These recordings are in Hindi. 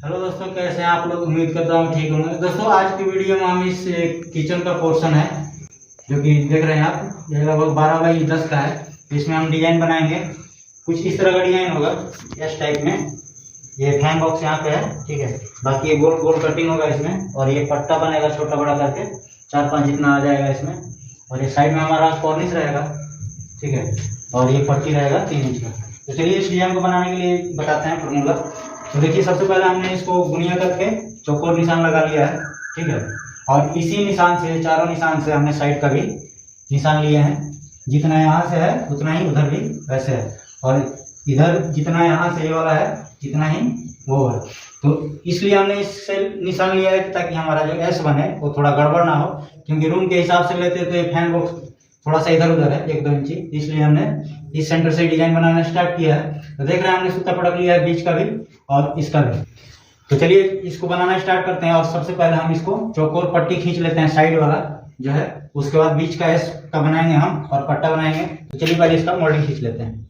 हेलो दोस्तों, कैसे हैं आप लोग। उम्मीद करता हूँ ठीक होंगे। दोस्तों आज की वीडियो में हम इस किचन का पोर्शन है जो कि देख रहे हैं आप, ये लगभग 12x10 का है। इसमें हम डिजाइन बनाएंगे, कुछ इस तरह का डिजाइन होगा, इस टाइप में। ये फैन बॉक्स यहाँ पे है, ठीक है। बाकी ये गोल गोल कटिंग होगा इसमें, और ये पट्टा बनेगा छोटा बड़ा करके, 4-5 जितना आ जाएगा इसमें। और ये साइड में हमारा कॉर्निश रहेगा, ठीक है। और ये पट्टी रहेगा 3 इंच का। तो चलिए इस डिजाइन को बनाने के लिए बताते हैं फॉर्मूला। तो देखिए, सबसे पहले हमने इसको गुनिया करके चौकोर निशान लगा लिया है, ठीक है। और इसी निशान से, चारों निशान से हमने साइड का भी निशान लिए हैं। जितना यहाँ से है उतना ही उधर भी वैसे है, और इधर जितना यहाँ से ये वाला है जितना ही वो है। तो इसलिए हमने इससे निशान लिया है ताकि हमारा जो एस बने वो थोड़ा गड़बड़ ना हो, क्योंकि रूम के हिसाब से लेते तो ये फैन बॉक्स थोड़ा सा इधर उधर है 1-2 इंची। इसलिए हमने इस सेंटर से डिजाइन बनाना स्टार्ट किया है। तो देख रहे हैं हमने सूता पटक लिया है, बीच का भी और इसका भी। तो चलिए इसको बनाना स्टार्ट करते हैं। और सबसे पहले हम इसको चौकोर पट्टी खींच लेते हैं, साइड वाला जो है। उसके बाद बीच का एस का बनाएंगे हम और पट्टा बनाएंगे। तो चलिए पहले इसका मोल्डिंग खींच लेते हैं।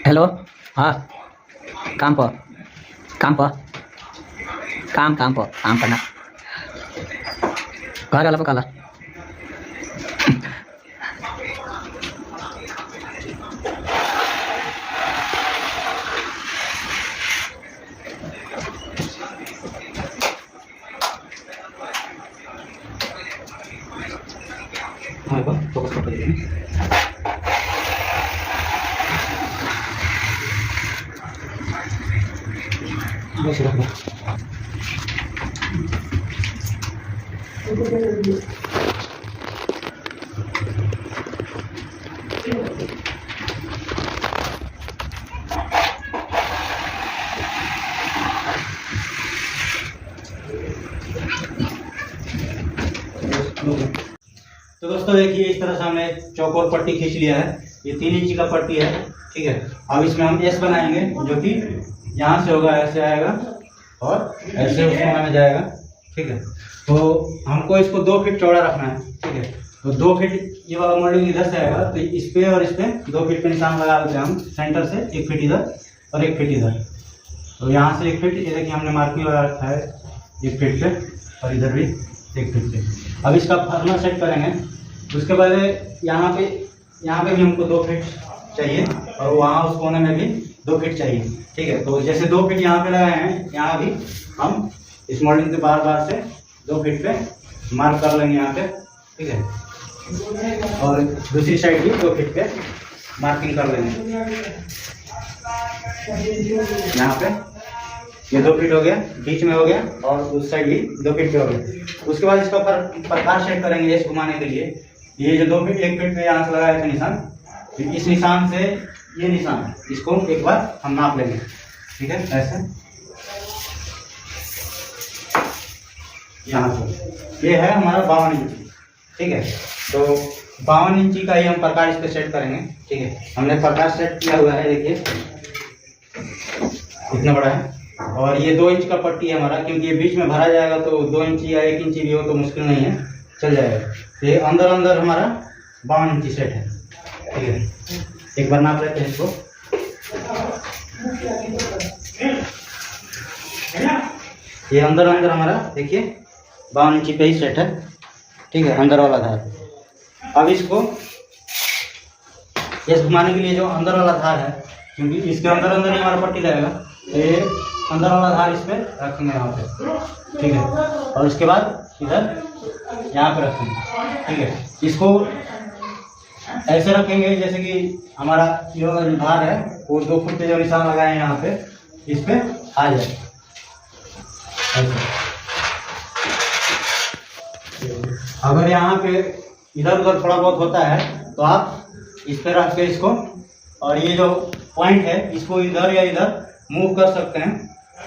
हेलो, हाँ, काम पर काम करना घर वाला पकाला। तो दोस्तों देखिए, इस तरह से हमने चौकोर पट्टी खींच लिया है। ये 3 इंच का पट्टी है, ठीक है। अब इसमें हम एस बनाएंगे, जो कि यहाँ से होगा, ऐसे आएगा और ऐसे उस कोने में जाएगा, ठीक है। तो हमको इसको 2 फीट चौड़ा रखना है, ठीक है। तो 2 फीट ये वाला मोल्डिंग इधर से आएगा, तो इस पे और इस पे 2 फीट पे निशान लगा देते हैं हम। सेंटर से 1 फीट इधर और 1 फीट इधर। तो यहाँ से 1 फीट, ये देखिए हमने मार्किंग लगा रखा है 1 फीट पे, और इधर भी 1 फीट पे। अब इसका फार्मूला सेट करेंगे। उसके बाद यहाँ पे भी हमको 2 फीट चाहिए, और वहाँ उस कोने में भी 2 फीट चाहिए, ठीक है। तो जैसे 2 फीट यहाँ पे लगाए हैं, यहाँ भी हम इस मोल्डिंग के बार से 2 फीट पे मार्क कर लेंगे यहाँ पे, ठीक है। और दूसरी साइड भी 2 फीट पे मार्किंग कर लेंगे। यहाँ पे ये 2 फीट हो गया, बीच में हो गया, और उस साइड भी 2 फीट पे हो गया। उसके बाद इसका प्रकार सेट करेंगे इस घुमाने के लिए। ये जो 2 फीट 1 फीट पे यहाँ से लगाया था निशान, इस निशान से ये निशान, इसको एक बार हम नाप लेंगे, ठीक है। ऐसे यहाँ से ये है हमारा 52 इंची, ठीक है। तो 52 इंची का ही हम प्रकार इस पे सेट करेंगे, ठीक है। हमने प्रकार सेट किया हुआ है, देखिए इतना बड़ा है। और ये 2 इंच का पट्टी है हमारा, क्योंकि ये बीच में भरा जाएगा तो 2 इंच या 1 इंच भी हो तो मुश्किल नहीं है, चल जाएगा। ये अंदर अंदर हमारा 52 इंची सेट है, ठीक है। एक बार नाप लेते हैं इसको। ये अंदर अंदर हमारा देखिए 52 इंची पे ही सेट है, ठीक है, अंदर वाला धार। अब इसको ये घुमाने के लिए जो अंदर वाला धार है, क्योंकि इसके अंदर अंदर ही हमारा पट्टी रहेगा, तो ये अंदर वाला धार इस पे रखेंगे यहाँ पे, ठीक है। और उसके बाद इधर यहाँ पे रखेंगे, ठीक है। इसको ऐसे रखेंगे जैसे कि हमारा ये वाला जो धार है वो 2 फुट पे जो निशान लगाए हैं यहाँ पे, इस पे आ जाए ऐसे। अगर यहाँ पे इधर उधर थोड़ा बहुत होता है तो आप इस पे रख के इसको, और ये जो पॉइंट है इसको इधर या इधर मूव कर सकते हैं,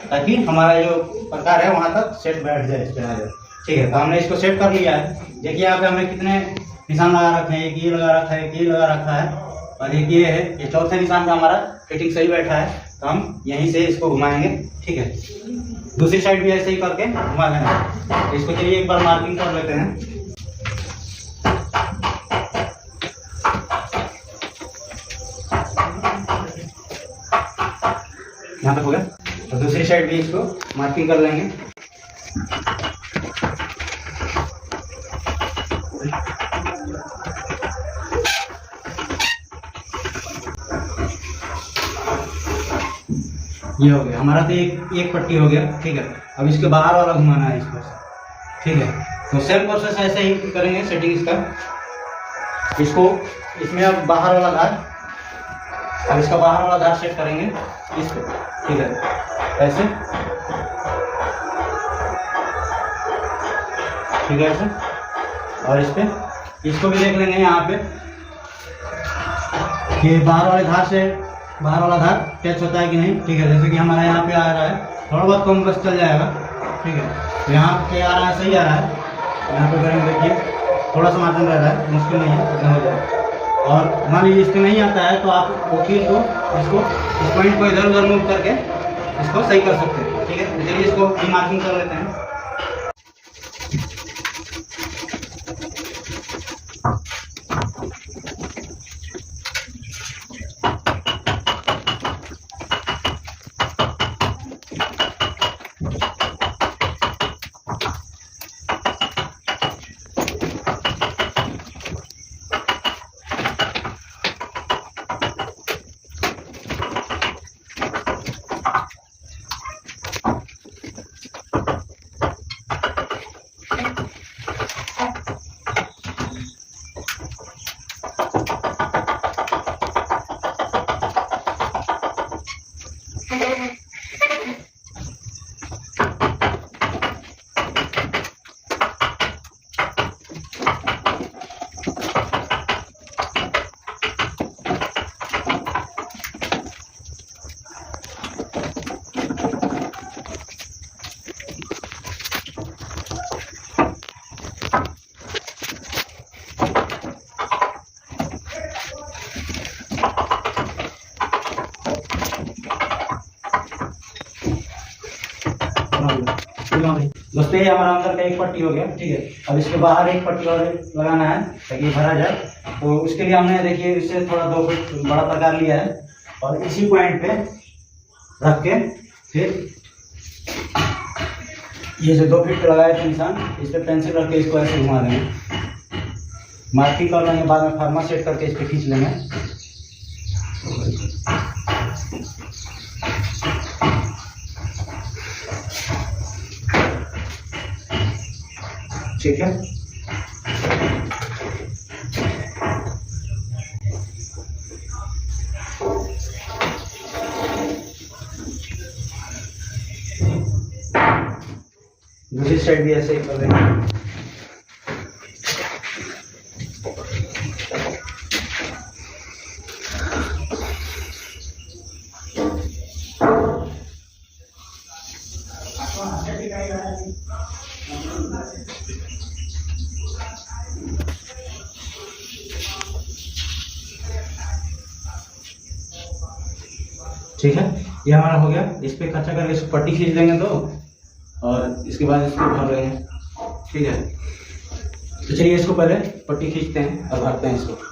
ताकि हमारा जो प्रकार है वहाँ तक सेट बैठ जाए, इस पे आ जाए, ठीक है। तो हमने इसको सेट कर लिया है। देखिए यहाँ पे हमने कितने निशान लगा रखे हैं, एक ये लगा रखा है, एक ये लगा रखा है, और एक ये है। ये चौथे निशान का हमारा फिटिंग सही बैठा है, तो हम यहीं से इसको घुमाएंगे, ठीक है। दूसरी साइड भी ऐसे ही करके घुमा लेंगे। इसको चलिए एक बार मार्किंग कर लेते हैं। यहाँ तक हो गया, तो दूसरी साइड भी इसको मार्किंग कर लेंगे। ये हो गया हमारा, तो एक पट्टी हो गया, ठीक है। अब इसके बाहर वाला घुमाना है इसको, ठीक है। तो सेम प्रोसेस ऐसे ही करेंगे सेटिंग इसका। इसको इसमें अब बाहर वाला धार, अब इसका बाहर वाला धार सेट करेंगे इस पे, ठीक है, ऐसे, ठीक है, ऐसे। और इस पे इसको भी देख लेंगे यहाँ पे कि बाहर वाले धार से बाहर वाला धार टच होता है कि नहीं, ठीक है। जैसे कि हमारा यहाँ पे आ रहा है, थोड़ा बहुत कम बस चल जाएगा, ठीक है। तो यहाँ पे आ रहा है, सही आ रहा है। यहाँ पे करेंगे, देखिए थोड़ा सा मार्जिन रह रहा है, मुश्किल नहीं है, इतना हो जाए। और मान लीजिए इसके नहीं आता है तो आप वकील को इसको इस पॉइंट को इधर उधर मूव करके इसको सही कर सकते हैं, ठीक है। चलिए इसको मार्किंग कर लेते हैं। दोस्तों ये हमारा अंदर का एक पट्टी हो गया, ठीक है। अब इसके बाहर एक पट्टी और लगाना है ताकि भरा जाए। तो उसके लिए हमने देखिए इससे थोड़ा 2 फीट बड़ा प्रकार लिया है, और इसी पॉइंट पे रख के फिर ये जो 2 फीट लगाए थे निशान, इस पर पेंसिल रख के इसको ऐसे घुमा देंगे, मार्किंग कर लेंगे, बाद में फार्मा सेट करके इस पर खींच लेंगे। ठीक है, दूसरी साइड भी ऐसे ही कर देंगे। ठीक है, ये हमारा हो गया। इस पे खर्चा करके इस पट्टी खींच देंगे तो, और इसके बाद इसको भर लेंगे। ठीक है, तो चलिए इसको पहले पट्टी खींचते हैं और भरते हैं इसको।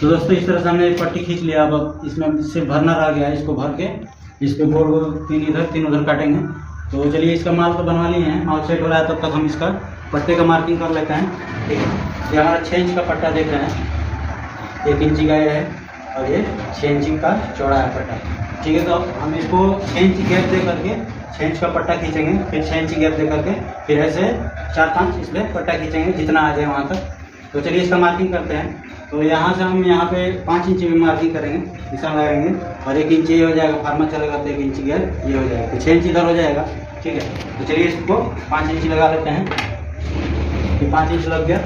तो दोस्तों इस तरह से हमने पट्टी खींच लिया। अब इसमें सिर्फ भरना रह गया है। इसको भर के इस पे गोल गोल 3 इधर 3 उधर काटेंगे। तो चलिए इसका माल तो बनवा लिए हैं, माल सेट हो रहा है, तब तक हम इसका पट्टे का मार्किंग कर लेते हैं। ठीक है, ये हमारा 6 इंच का पट्टा देख रहे हैं, 1 इंची का ये है और ये 6 इंची का चौड़ा है पट्टा। ठीक है, तो अब हम इसको 6 इंची गैप दे करके 6 इंच का पट्टा खींचेंगे, फिर 6 इंची गैप दे करके फिर ऐसे 4-5 इसमें पट्टा खींचेंगे जितना आ जाए वहाँ तक। तो चलिए इसका मार्किंग करते हैं। तो यहाँ से हम यहाँ पे 5 इंची में मार्किंग करेंगे, निशान लगाएंगे और 1 इंची ये हो जाएगा, फार्मा चलेगा तो 1 इंची गैप ये हो जाएगा, तो 6 इंची इधर हो जाएगा। ठीक है, तो चलिए इसको 5 इंची लगा लेते हैं। ये 5 इंच लग गया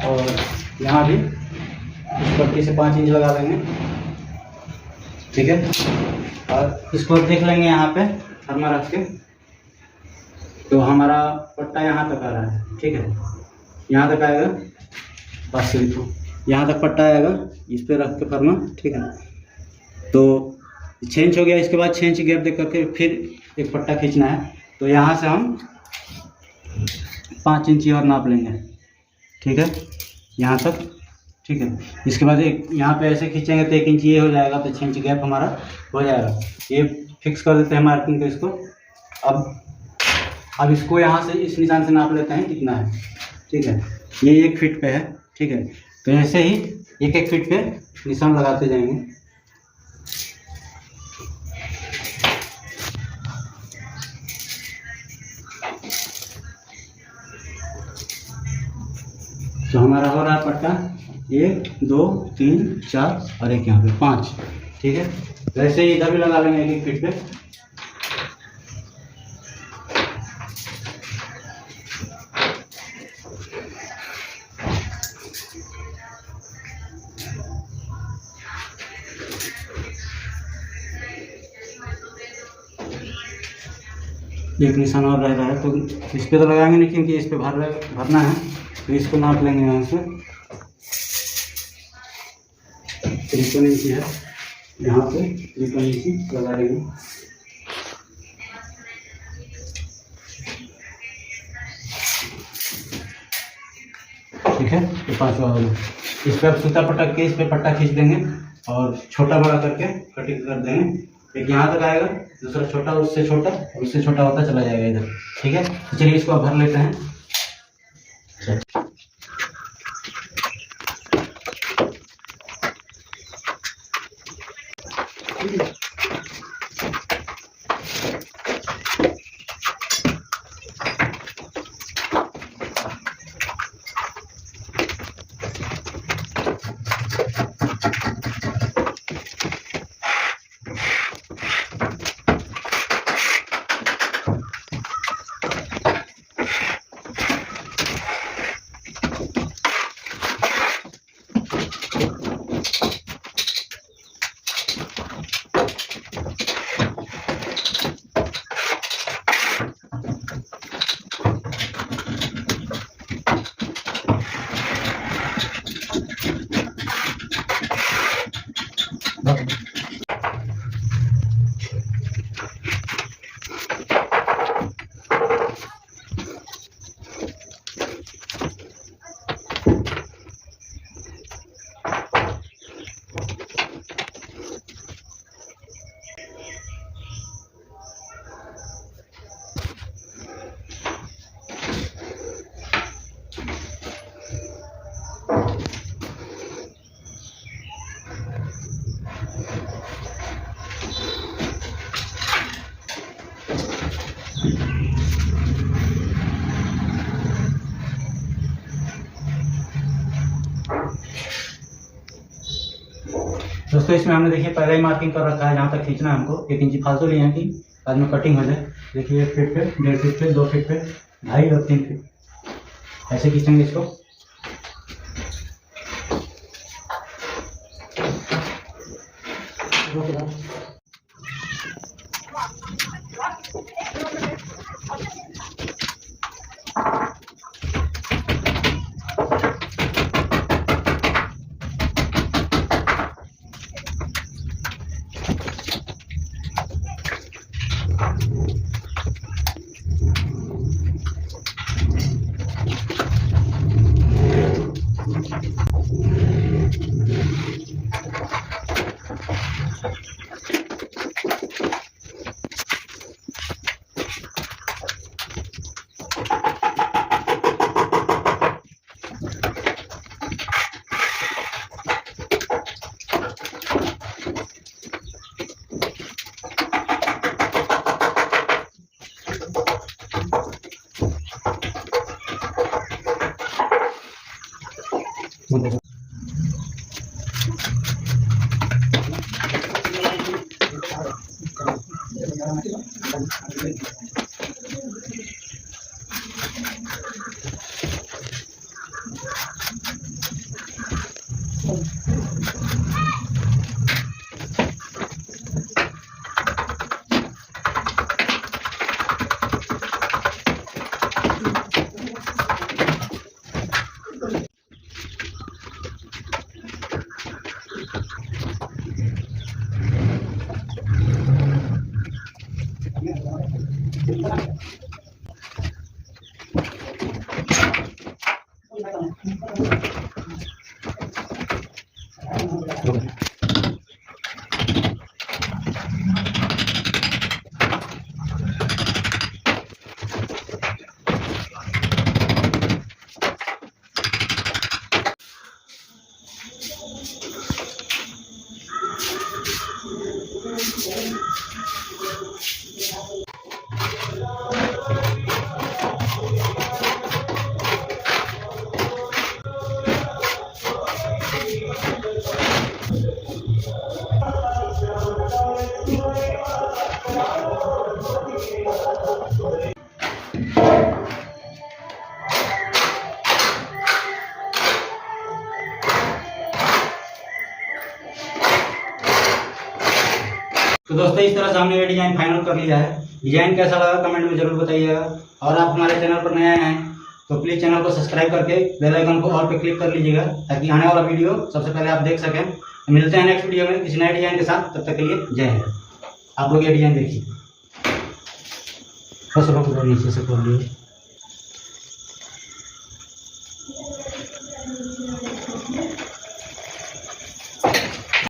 और यहाँ भी इस पट्टी से 5 इंच लगा लेंगे। ठीक है, और इसको देख लेंगे यहाँ पे फार्मा रख के। तो हमारा पट्टा यहाँ तक आ रहा है। ठीक है, यहाँ तक आएगा, बस लिखो यहाँ तक पट्टा आएगा, इस पे रख के फार्मा। ठीक है, तो 6 इंच हो गया। इसके बाद 6 इंच गैप दे करके फिर एक पट्टा खींचना है। तो यहाँ से हम 5 इंची और नाप लेंगे। ठीक है, यहाँ तक। ठीक है, इसके बाद एक यहाँ पे ऐसे खींचेंगे तो 1 इंची ये हो जाएगा, तो 6 इंच गैप हमारा हो जाएगा। ये फिक्स कर देते हैं मार्किंग को इसको। अब इसको यहाँ से इस निशान से नाप लेते हैं कितना है। ठीक है, ये 1 फीट पे है। ठीक है, तो ऐसे ही 1-1 फीट पे निशान लगाते जाएंगे। तो हमारा हो रहा है पट्टा 1 2 3 4 और एक यहाँ पे 5। ठीक है, वैसे ही इधर भी लगा लेंगे 1-1 फीट पे। एक निशान और रह रहा है, तो इस पे तो लगाएंगे नहीं क्योंकि इस पे भरना है। तो इसको नाप लेंगे यहाँ से। 53 इंची है, यहाँ पे 53 इंची लगा लेंगे। ठीक है, तो 5वां हो गया। इस पर सूता पटक के इस पे पट्टा खींच देंगे और छोटा बड़ा करके कटिंग कर देंगे। एक यहाँ तक आएगा, दूसरा छोटा, उससे छोटा, उससे छोटा होता चला जाएगा इधर। ठीक है, तो चलिए इसको भर लेते हैं। दोस्तों इसमें हमने देखिए पहले ही मार्किंग कर रखा है, जहाँ तक खींचना है हमको 1 इंची फालतू लिए हैं कि बाद में कटिंग हो जाए। देखिए 1 फीट पे, 1.5 फीट पे, 2 फीट पे, 2.5 और 3 फीट ऐसे खींचेंगे इसको। तो दोस्तों इस तरह से हमने ये डिजाइन फाइनल कर लिया है। डिजाइन कैसा लगा कमेंट में जरूर बताइएगा, और आप हमारे चैनल पर नए आए हैं तो प्लीज़ चैनल को सब्सक्राइब करके बेल आइकन को ऑल पे क्लिक कर लीजिएगा, ताकि आने वाला वीडियो सबसे पहले आप देख सकें। मिलते हैं नेक्स्ट वीडियो में किसी नए डिजाइन के साथ, तब तक के लिए जय हिंद। आप लोग ये डिजाइन देखिए, बस नीचे से खोल लिए।